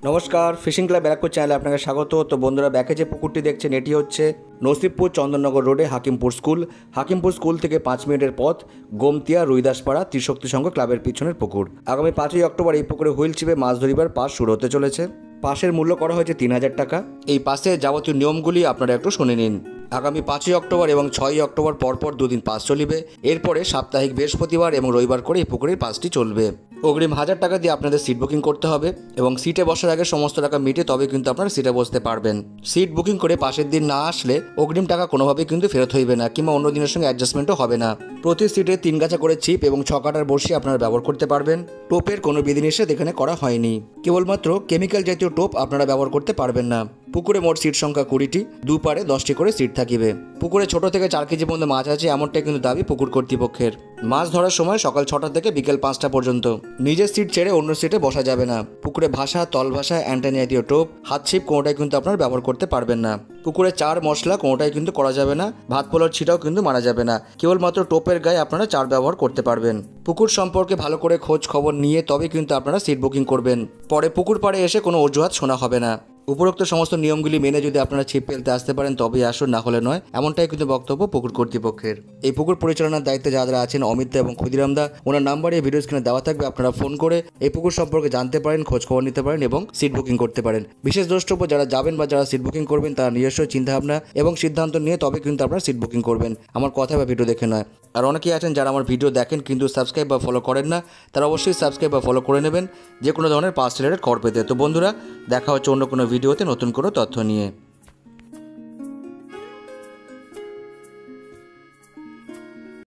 নমস্কার, fishing club Barrackpore চ্যানেলে আপনাকে স্বাগত। তো বন্ধুরা, ব্যাকে যে পুকুরটি দেখছেন এটি হচ্ছে নসিবপুর চন্দননগর রোডে হাকিমপুর স্কুল থেকে 5 মিনিটের পথ, গোমতিয়া রুইদাসপাড়া ত্রিশক্তি সংঘ ক্লাবের পিছনের পুকুর। আগামী 5ই অক্টোবর এই পুকুরে হুইল চিপে মাছ ধরিবার পাস শুরু হতে চলেছে। পাসের মূল্য করা হয়েছে 3000 টাকা। এই পাসের যাবতীয় নিয়মগুলি আপনারা একটু শুনে নিন। আগামী 5ই অক্টোবর এবং 6ই অক্টোবর পরপর দুদিন পাস চলিবে। এরপরে সাপ্তাহিক বৃহস্পতিবার এবং রবিবার করে এই পুকুরের পাসটি চলবে। অগ্রিম 1000 টাকা দিয়ে আপনাদের সিট বুকিং করতে হবে এবং সিটে বসার আগে সমস্ত টাকা মিটে তবে কিন্তু আপনারা সিটে বসতে পারবেন। সিট বুকিং করে পাশের দিন না আসলে অগ্রিম টাকা কোনোভাবেই কিন্তু ফেরত হইবে না, কিংবা অন্য দিনের সঙ্গে অ্যাডজাস্টমেন্টও হবে না। প্রতি সিটে 3 গাছা করে চিপ এবং 6 কাটার বড়শি আপনারা ব্যবহার করতে পারবেন। টোপের কোনো বিধিনিষেধ এখানে করা হয়নি। কেবলমাত্র কেমিক্যাল জাতীয় টোপ আপনারা ব্যবহার করতে পারবেন না। পুকুরে মোট সিট সংখ্যা 20টি, দুপারে 10টি করে সিট থাকিবে। পুকুরে ছোট থেকে 4 কেজি পর্যন্ত মাছ আছে এমনটাই কিন্তু দাবি পুকুর কর্তৃপক্ষের। মাছ ধরার সময় সকাল 6টা থেকে বিকেল 5টা পর্যন্ত। নিজের সিট ছেড়ে অন্য সিটে বসা যাবে না। পুকুরে ভাষা, তল ভাষা, অ্যান্টেনা জাতীয় টোপ, হাত ছিপ কোনোটাই কিন্তু আপনারা ব্যবহার করতে পারবেন না। পুকুরে চার মশলা কোনোটাই কিন্তু করা যাবে না। ভাত পোলার ছিটাও কিন্তু মারা যাবে না। কেবলমাত্র টোপের গায়ে আপনারা চার ব্যবহার করতে পারবেন। পুকুর সম্পর্কে ভালো করে খোঁজ খবর নিয়ে তবে কিন্তু আপনারা সিট বুকিং করবেন। পরে পুকুর পাড়ে এসে কোনো অজুহাত শোনা হবে না। উপরোক্ত সমস্ত নিয়মগুলি মেনে যদি আপনারা ছিপ ফেলতে আসতে পারেন তবেই আসুন, না হলে নয়, এমনটাই কিন্তু বক্তব্য পুকুর কর্তৃপক্ষের। এই পুকুর পরিচালনার দায়িত্বে যারা আছেন অমিত এবং ক্ষুদিরাম দা, ওনার নাম্বারে ভিডিও স্ক্রিনে দেওয়া থাকবে। আপনারা ফোন করে এই পুকুর সম্পর্কে জানতে পারেন, খোঁজ খবর নিতে পারেন এবং সিট বুকিং করতে পারেন। বিশেষ দ্রষ্টব্য যারা যাবেন বা যারা সিট বুকিং করবেন তারা নিজস্ব চিন্তাভাবনা এবং সিদ্ধান্ত নিয়ে তবে কিন্তু আপনারা সিট বুকিং করবেন, আমার কথা বা ভিডিও দেখে নয়। আর অনেকেই আছেন যারা আমার ভিডিও দেখেন কিন্তু সাবস্ক্রাইব বা ফলো করেন না, তারা অবশ্যই সাবস্ক্রাইব বা ফলো করে নেবেন যে কোনো ধরনের পাস রিলেটেড খবর পেতে। তো বন্ধুরা, দেখা হচ্ছে অন্য কোনো ভিডিওতে নতুন কোনো তথ্য নিয়ে।